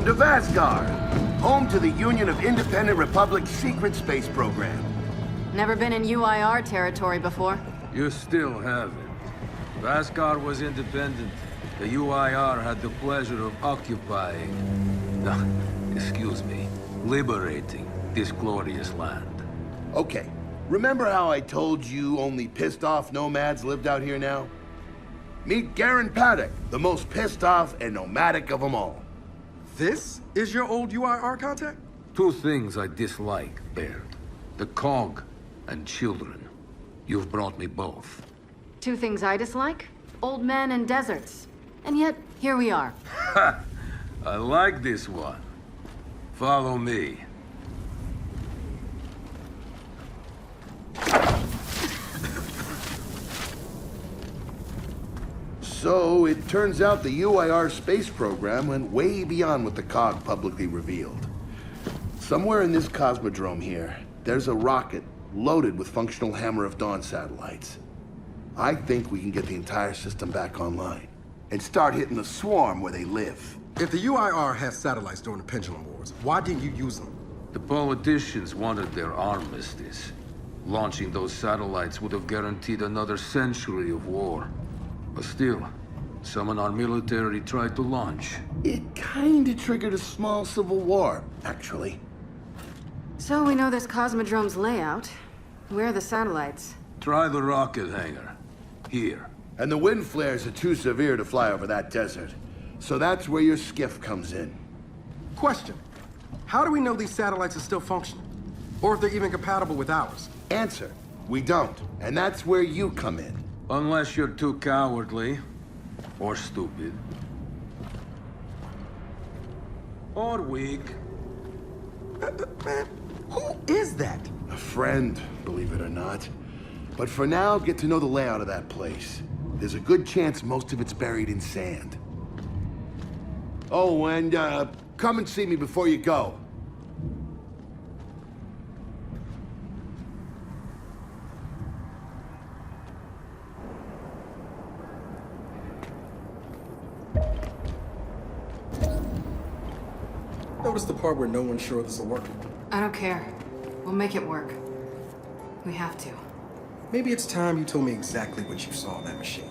Welcome to Vasgar, home to the Union of Independent Republic's secret space program. Never been in UIR territory before. You still haven't. Vasgar was independent. The UIR had the pleasure of occupying... No, excuse me. Liberating this glorious land. Okay, remember how I told you only pissed-off nomads lived out here now? Meet Garen Paddock, the most pissed-off and nomadic of them all. This is your old UIR contact? Two things I dislike, Baird. The Cog and children. You've brought me both. Two things I dislike? Old men and deserts. And yet, here we are. Ha! I like this one. Follow me. So, it turns out the UIR space program went way beyond what the COG publicly revealed. Somewhere in this cosmodrome here, there's a rocket loaded with functional Hammer of Dawn satellites. I think we can get the entire system back online and start hitting the swarm where they live. If the UIR has satellites during the Pendulum Wars, why didn't you use them? The politicians wanted their armistice. Launching those satellites would have guaranteed another century of war. But still, some in our military tried to launch. It kinda triggered a small civil war, actually. So we know this Cosmodrome's layout. Where are the satellites? Try the rocket hangar. Here. And the wind flares are too severe to fly over that desert. So that's where your skiff comes in. Question. How do we know these satellites are still functioning? Or if they're even compatible with ours? Answer. We don't. And that's where you come in. Unless you're too cowardly. Or stupid. Or weak. Man, who is that? A friend, believe it or not. But for now, get to know the layout of that place. There's a good chance most of it's buried in sand. Oh, and come and see me before you go. Notice the part where no one's sure this will work. I don't care. We'll make it work. We have to. Maybe it's time you told me exactly what you saw in that machine.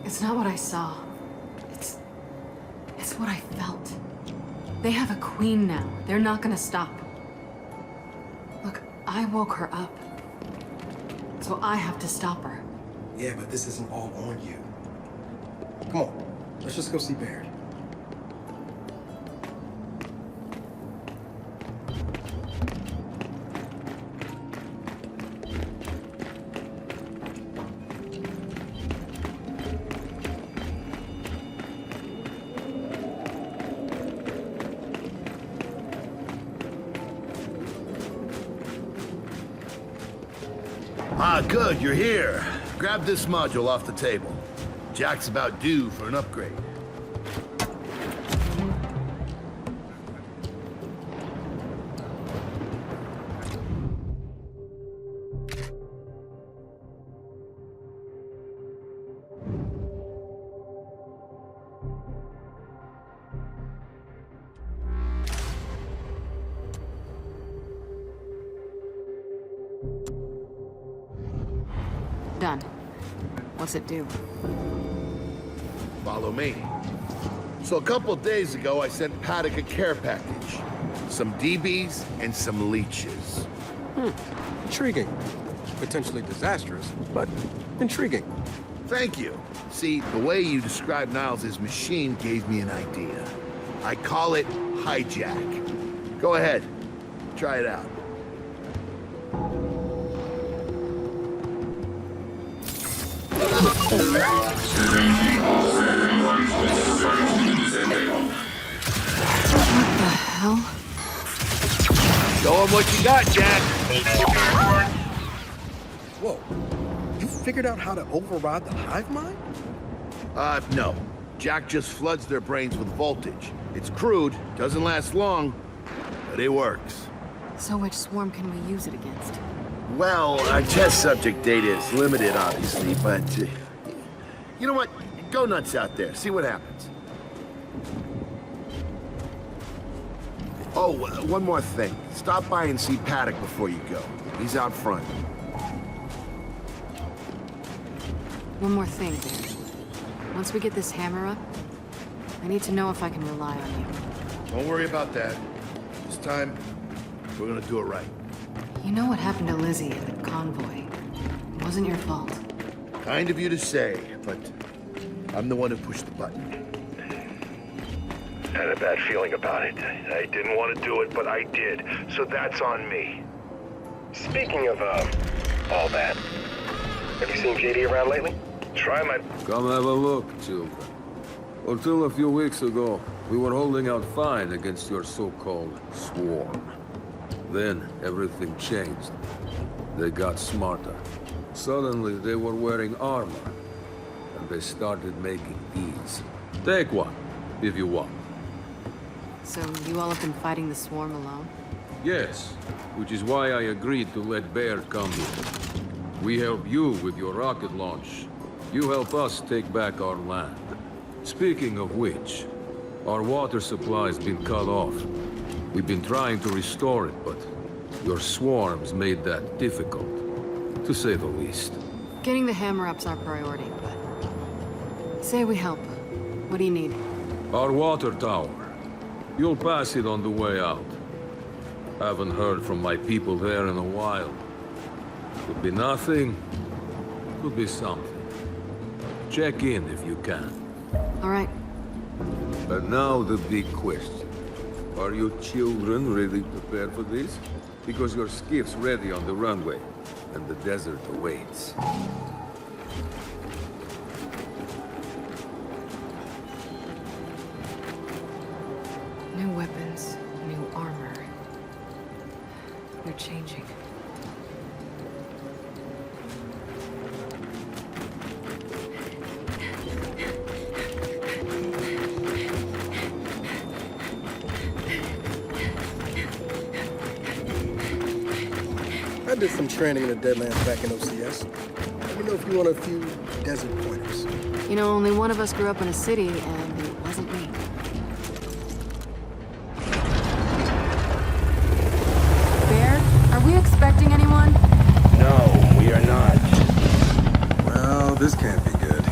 It's not what I saw. It's what I felt. They have a queen now. They're not gonna stop. Look, I woke her up. So I have to stop her. Yeah, but this isn't all on you. Come on, let's just go see Baird. Ah, good, you're here. Grab this module off the table. Jack's about due for an upgrade. Done. What's it do? Follow me. So a couple of days ago, I sent Paddock a care package. Some DBs and some leeches. Intriguing. Potentially disastrous, but intriguing. Thank you. See, the way you described Niles' machine gave me an idea. I call it hijack. Go ahead. Try it out. What the hell? Show 'em what you got, Jack. Whoa. You figured out how to override the hive mind? No. Jack just floods their brains with voltage. It's crude, doesn't last long, but it works. So which swarm can we use it against? Well, our test subject data is limited, obviously, but... you know what? Go nuts out there. See what happens. Oh, one more thing. Stop by and see Paddock before you go. He's out front. One more thing, Baird. Once we get this hammer up, I need to know if I can rely on you. Don't worry about that. This time, we're gonna do it right. You know what happened to Lizzie in the convoy. It wasn't your fault. Kind of you to say, but I'm the one who pushed the button. Had a bad feeling about it. I didn't want to do it, but I did. So that's on me. Speaking of, all that, have you seen JD around lately? Try my... Come have a look, children. Until a few weeks ago, we were holding out fine against your so-called swarm. Then, everything changed. They got smarter. Suddenly, they were wearing armor. And they started making these. Take one, if you want. So you all have been fighting the swarm alone? Yes, which is why I agreed to let Baird come here. We help you with your rocket launch. You help us take back our land. Speaking of which, our water supply's been cut off. We've been trying to restore it, but your swarms made that difficult, to say the least. Getting the hammer up's our priority, but... Say we help. What do you need? Our water tower. You'll pass it on the way out. Haven't heard from my people there in a while. Could be nothing, could be something. Check in if you can. All right. And now the big question. Are you children really prepared for this? Because your skiff's ready on the runway, and the desert awaits. New weapons, new armor. They're changing. I did some training in the Deadlands back in OCS. Let me know if you want a few desert pointers. You know, only one of us grew up in a city, and it wasn't me. Baird, are we expecting anyone? No, we are not. Well, this can't be good.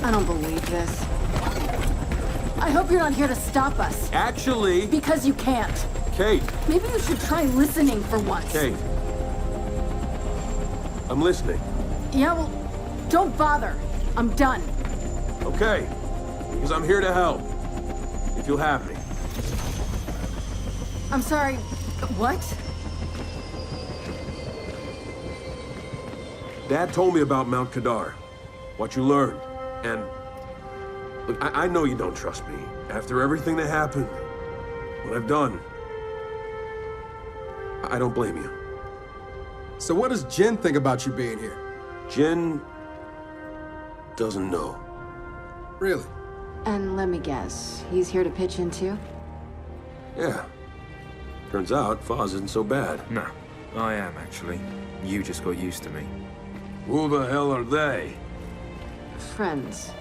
I don't believe this. I hope you're not here to stop us. Actually, Because you can't. Kate, Maybe you should try listening for once. Kate. I'm listening. Yeah, well, don't bother. I'm done. Okay. Because I'm here to help. If you'll have me. I'm sorry. What? Dad told me about Mount Kadar. What you learned. And look, I know you don't trust me. After everything that happened, what I've done, I don't blame you. So what does Jin think about you being here? Jin doesn't know. Really? And let me guess, he's here to pitch in too? Yeah. Turns out Foz isn't so bad. No, I am actually. You just got used to me. Who the hell are they? Friends.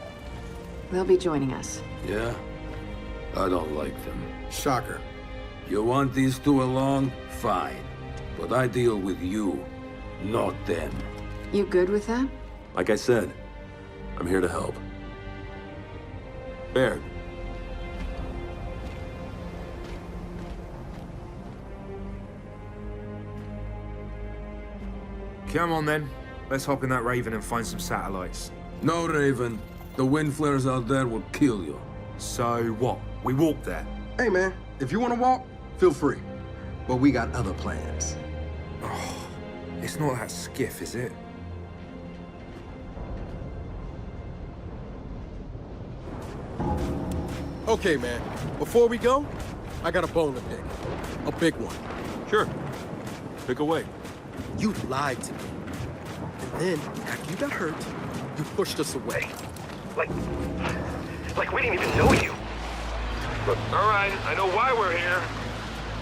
They'll be joining us. Yeah? I don't like them. Shocker. You want these two along? Fine. But I deal with you, not them. You good with that? Like I said, I'm here to help. Baird. Come on then. Let's hop in that Raven and find some satellites. No, Raven. The wind flares out there will kill you. So what? We walk there. Hey, man, if you want to walk, feel free. But we got other plans. It's not that skiff, is it? Okay, man, before we go, I got a bone to pick. A big one. Sure. Pick away. You lied to me. And then, after you got hurt, you pushed us away. Like we didn't even know you. Look, all right, I know why we're here.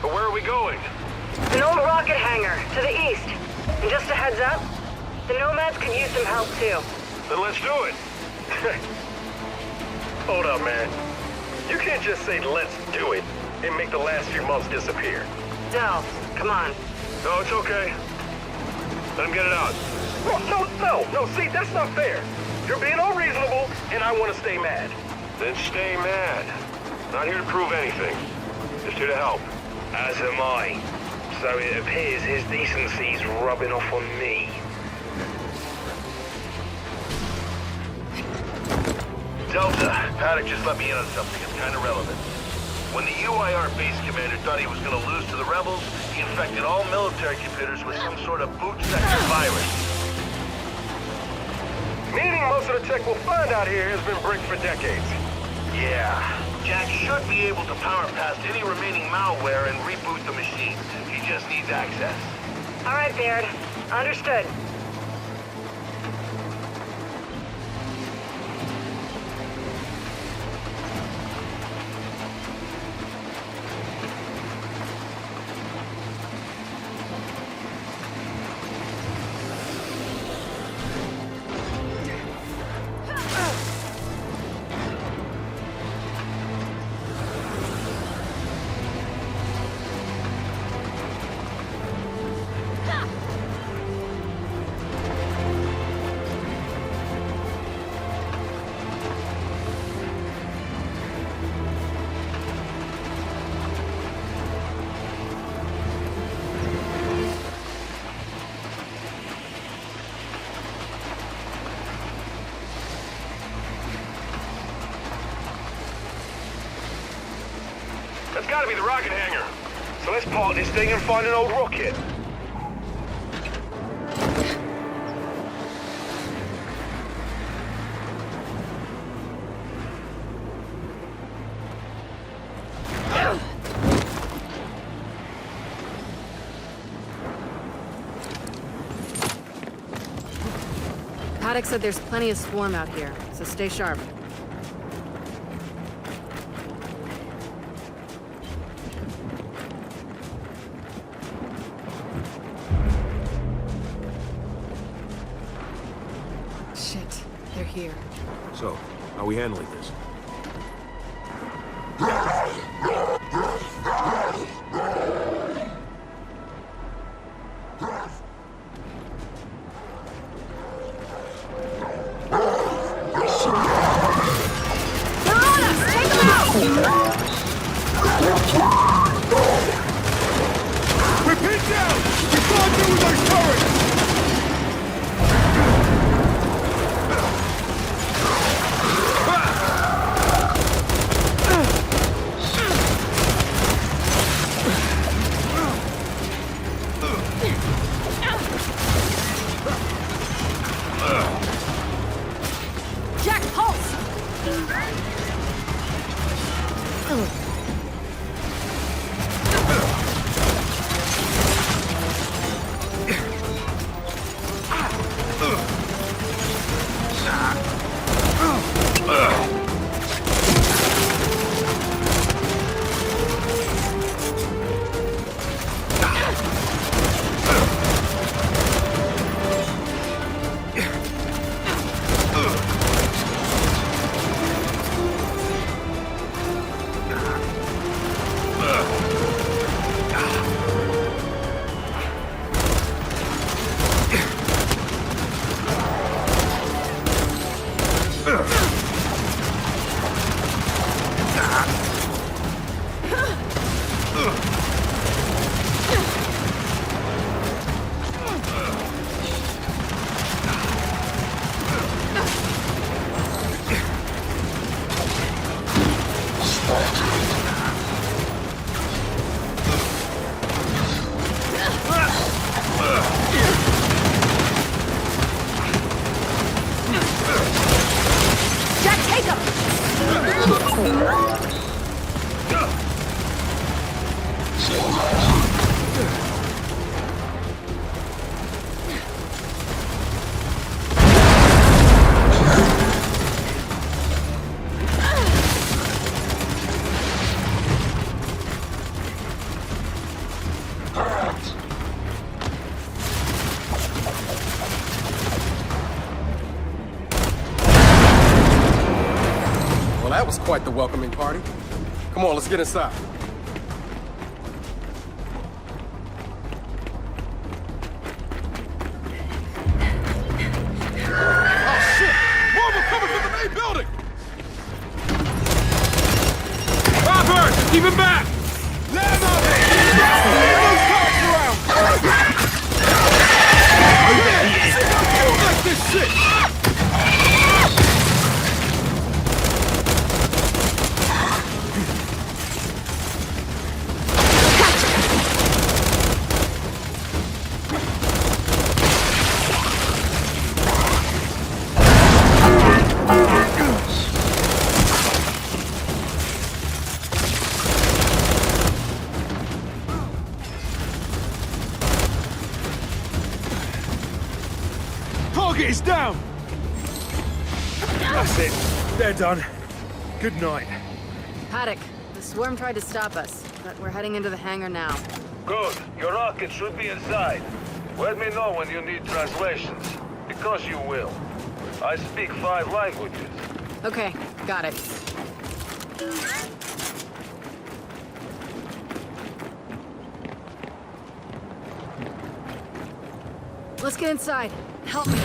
But where are we going? An old rocket hangar, to the east. And just a heads up, The Nomads can use some help too. Then let's do it. Hold up, man. You can't just say let's do it and make the last few months disappear. Del, come on. No, it's okay. Let him get it out. No, see, that's not fair. You're being unreasonable, and I want to stay mad. Then stay mad. Not here to prove anything. Just here to help. As am I. So it appears his decency's rubbing off on me. Delta, Paddock just let me in on something. It's kind of relevant. When the UIR base commander thought he was going to lose to the rebels, he infected all military computers with some sort of boot sector virus. Meaning most of the tech we'll find out here has been bricked for decades. Yeah. Jack should be able to power past any remaining malware and reboot the machine. He just needs access. All right, Baird. Understood. That's gotta be the rocket hangar. So let's park this thing and find an old rocket. Paddock said there's plenty of swarm out here, so stay sharp. Shit, they're here. So, how are we handling this? Jack, pulse! Jack, take him! Quite the welcoming party. Come on, let's get inside. Oh shit! More coming from the main building! Robert! Keep him back! Let him up! Those cars around! You like this shit! Target is down! That's it. They're done. Good night. Paddock, the swarm tried to stop us, but we're heading into the hangar now. Good. Your rocket should be inside. Let me know when you need translations. Because you will. I speak 5 languages. Okay, got it. Let's get inside. Help me.